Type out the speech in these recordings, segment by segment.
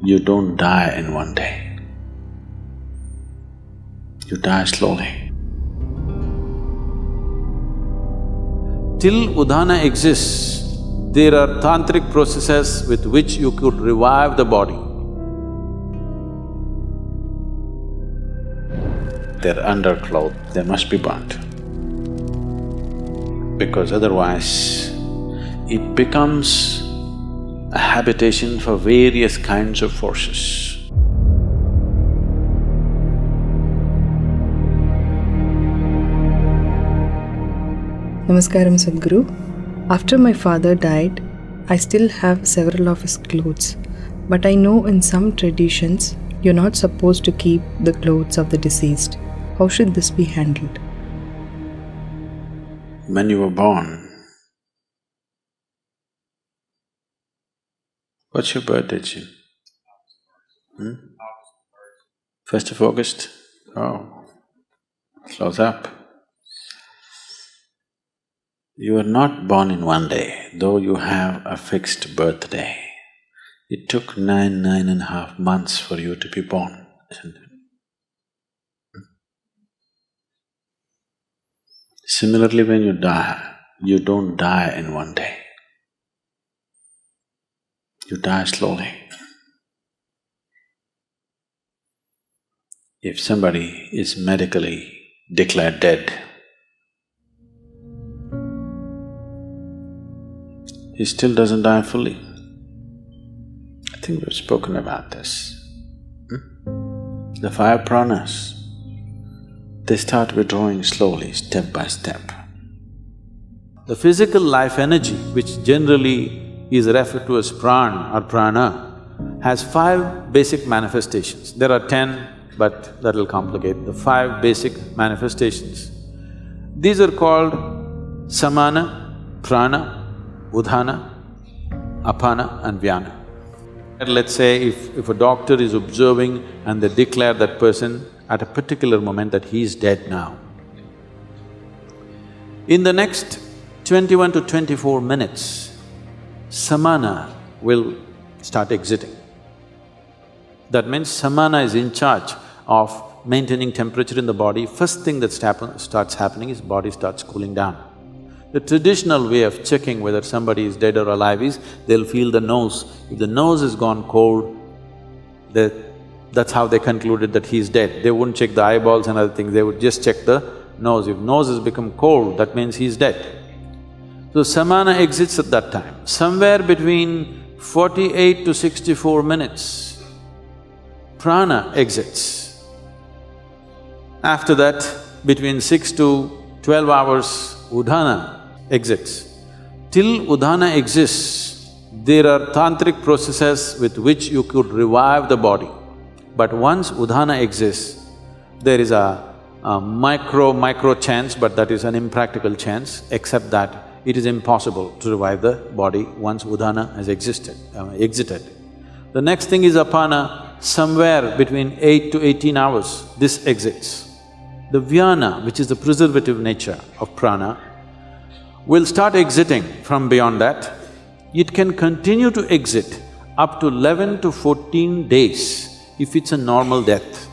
You don't die in one day. You die slowly. Till Udhana exists, there are tantric processes with which you could revive the body. Their underclothes, they must be burnt. Because otherwise, it becomes a habitation for various kinds of forces. Namaskaram, Sadhguru. After my father died, I still have several of his clothes. But I know in some traditions, you're not supposed to keep the clothes of the deceased. How should this be handled? When you were born, what's your birthday, Chin? 1st of August? Oh, close up. You were not born in one day, though you have a fixed birthday. It took 9.5 months for you to be born, isn't it? Similarly, when you die, you don't die in one day. You die slowly. If somebody is medically declared dead, he still doesn't die fully. I think we've spoken about this. The 5 pranas, they start withdrawing slowly, step by step. The physical life energy, which generally is referred to as pran or prana, has 5 basic manifestations. There are 10, but that'll complicate. The 5 basic manifestations. These are called samana, prana, udhana, apana and vyana. Let's say if a doctor is observing and they declare that person at a particular moment that he is dead now. In the next 21 to 24 minutes, samana will start exiting. That means samana is in charge of maintaining temperature in the body. First thing that starts happening is body starts cooling down. The traditional way of checking whether somebody is dead or alive is, they'll feel the nose. If the nose has gone cold, that's how they concluded that he's dead. They wouldn't check the eyeballs and other things, they would just check the nose. If nose has become cold, that means he's dead. So samana exits at that time. Somewhere between 48 to 64 minutes, prana exits. After that, between 6 to 12 hours, udhana exits. Till udhana exists, there are tantric processes with which you could revive the body. But once udhana exists, there is a micro chance, but that is an impractical chance, except that it is impossible to revive the body once udhana has exited. The next thing is apana, somewhere between 8 to 18 hours, this exits. The vyana, which is the preservative nature of prana, will start exiting from beyond that. It can continue to exit up to 11 to 14 days if it's a normal death.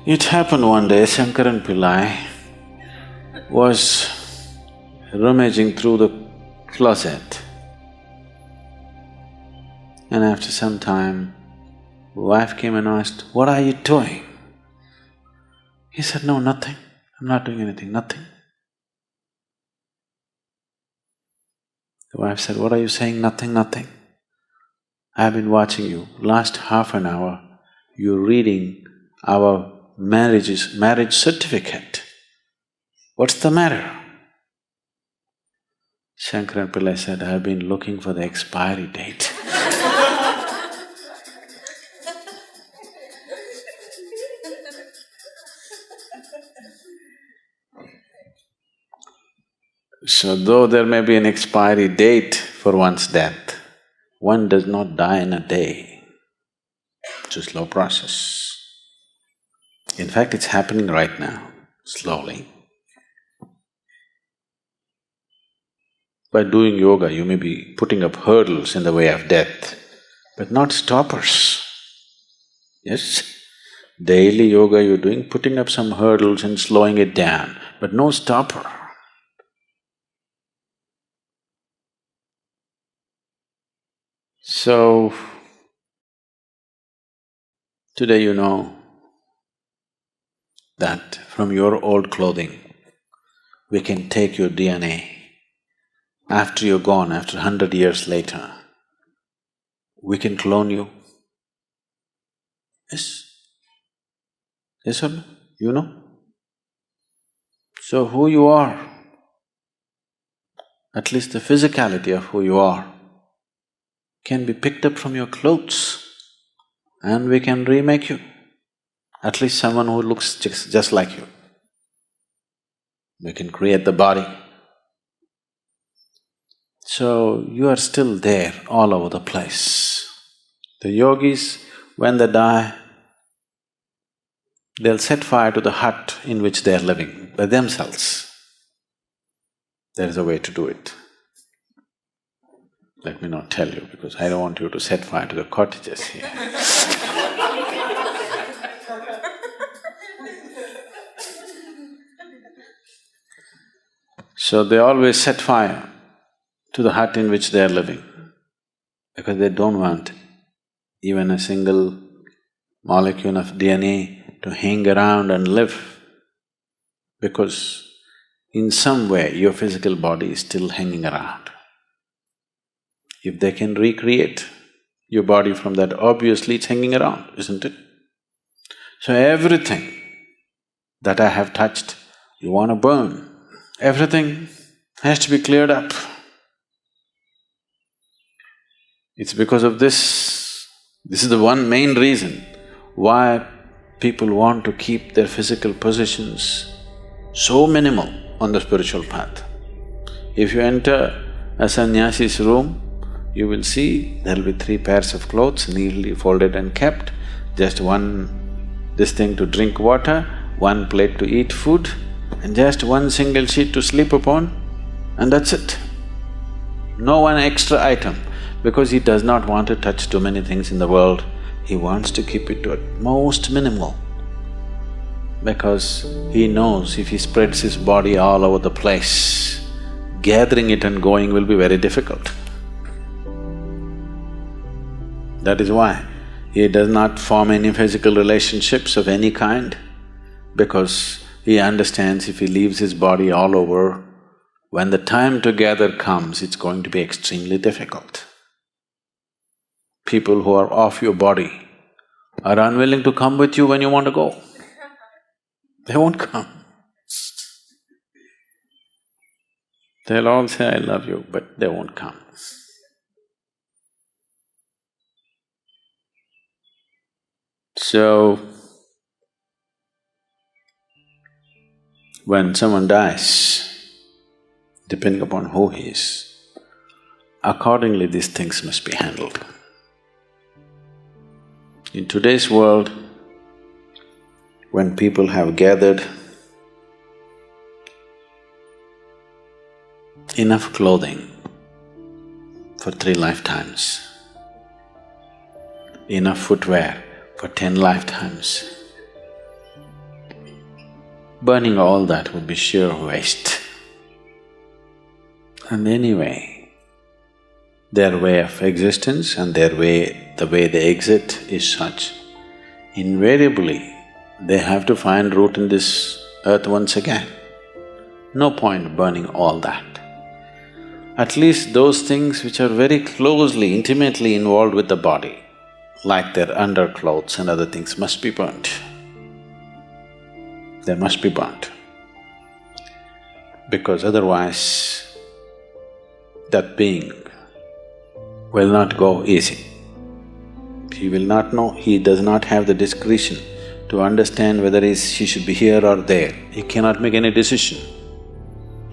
It happened one day, Shankaran Pillai was rummaging through the closet, and after some time, wife came and asked, "What are you doing?" He said, "No, nothing. I'm not doing anything, nothing." The wife said, "What are you saying, nothing, nothing? I've been watching you. Last half an hour, you're reading our marriage certificate. What's the matter?" Shankaran Pillai said, "I've been looking for the expiry date." So though there may be an expiry date for one's death, one does not die in a day. It's a slow process. In fact, it's happening right now, slowly. By doing yoga, you may be putting up hurdles in the way of death. but not stoppers. Yes? Daily yoga you're doing, putting up some hurdles and slowing it down, but no stopper. So, today you know that from your old clothing, we can take your DNA. After you're gone, after 100 years later, we can clone you. Yes? Yes or no? You know? So who you are, at least the physicality of who you are, can be picked up from your clothes and we can remake you. At least someone who looks just like you. We can create the body. So you are still there all over the place. The yogis, when they die, they'll set fire to the hut in which they are living by themselves. There is a way to do it. Let me not tell you because I don't want you to set fire to the cottages here. So they always set fire to the hut in which they are living because they don't want even a single molecule of DNA to hang around and live, because in some way your physical body is still hanging around. If they can recreate your body from that, obviously it's hanging around, isn't it? So everything that I have touched, you want to burn. Everything has to be cleared up. It's because of this is the one main reason why people want to keep their physical possessions so minimal on the spiritual path. If you enter a sannyasi's room, you will see there'll be 3 pairs of clothes neatly folded and kept, just this thing to drink water, 1 plate to eat food, and just 1 single sheet to sleep upon, and that's it. No one extra item, because he does not want to touch too many things in the world. He wants to keep it to at most minimal, because he knows if he spreads his body all over the place, gathering it and going will be very difficult. That is why he does not form any physical relationships of any kind, because he understands if he leaves his body all over, when the time to gather comes, it's going to be extremely difficult. People who are off your body are unwilling to come with you when you want to go. They won't come. They'll all say, I love you, but they won't come. So, when someone dies, depending upon who he is, accordingly these things must be handled. In today's world, when people have gathered enough clothing for 3 lifetimes, enough footwear for 10 lifetimes, burning all that would be sheer waste. And anyway, their way of existence and the way they exit is such, invariably they have to find root in this earth once again. No point burning all that. At least those things which are very closely, intimately involved with the body, like their underclothes and other things, must be burnt. They must be burnt. Because otherwise, that being will not go easy. He will not know, he does not have the discretion to understand whether he should be here or there. He cannot make any decision.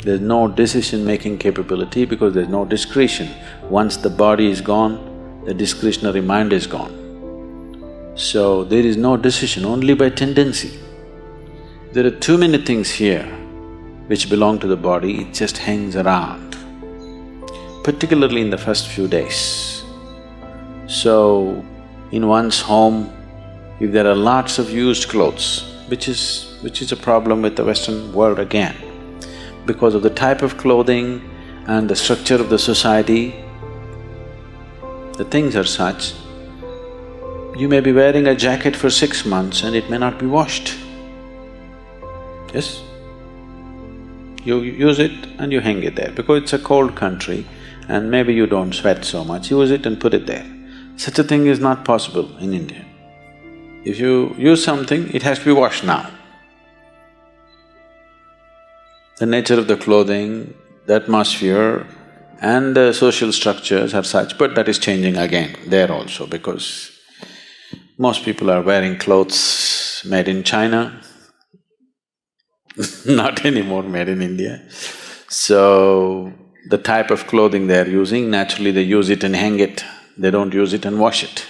There's no decision-making capability because there's no discretion. Once the body is gone, the discretionary mind is gone. So there is no decision, only by tendency. There are too many things here which belong to the body, it just hangs around, particularly in the first few days. So, in one's home, if there are lots of used clothes, which is a problem with the Western world again, because of the type of clothing and the structure of the society, the things are such, you may be wearing a jacket for 6 months and it may not be washed. Yes? You use it and you hang it there because it's a cold country and maybe you don't sweat so much, use it and put it there. Such a thing is not possible in India. If you use something, it has to be washed now. The nature of the clothing, the atmosphere and the social structures are such, but that is changing again there also because most people are wearing clothes made in China, not anymore made in India. So, the type of clothing they are using, naturally they use it and hang it, they don't use it and wash it.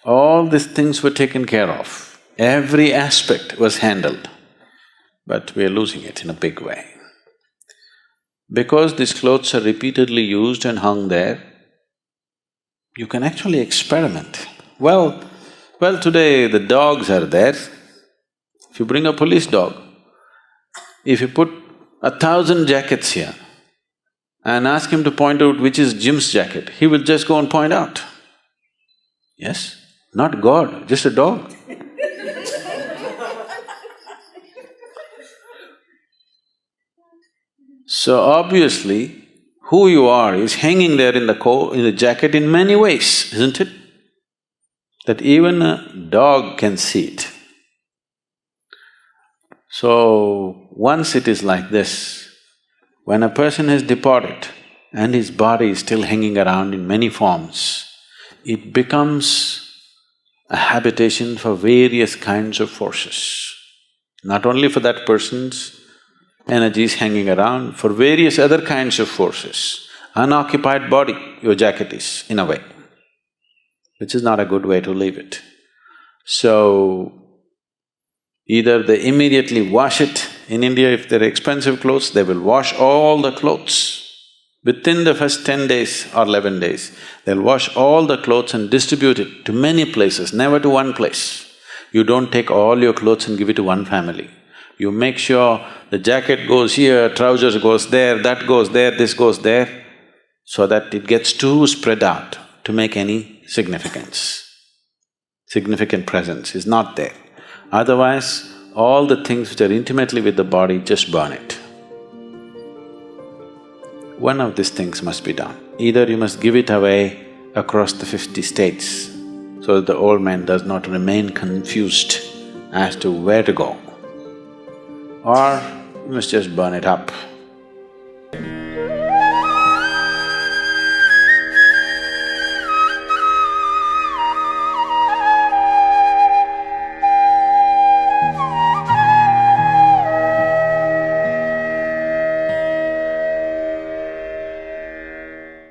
All these things were taken care of, every aspect was handled, but we are losing it in a big way. Because these clothes are repeatedly used and hung there, you can actually experiment. Well, today the dogs are there. If you bring a police dog, if you put 1,000 jackets here and ask him to point out which is Jim's jacket, he will just go and point out. Yes? Not God, just a dog. So obviously, who you are is hanging there in the jacket in many ways, isn't it? That even a dog can see it. So, once it is like this, when a person has departed and his body is still hanging around in many forms, it becomes a habitation for various kinds of forces. Not only for that person's energies hanging around, for various other kinds of forces. Unoccupied body, your jacket is, in a way, which is not a good way to leave it. So, either they immediately wash it. In India, if they're expensive clothes, they will wash all the clothes. Within the first 10 days or 11 days, they'll wash all the clothes and distribute it to many places, never to one place. You don't take all your clothes and give it to one family. You make sure the jacket goes here, trousers goes there, that goes there, this goes there, so that it gets too spread out to make any significance. Significant presence is not there. Otherwise, all the things which are intimately with the body, just burn it. One of these things must be done. Either you must give it away across the 50 states so that the old man does not remain confused as to where to go, or you must just burn it up.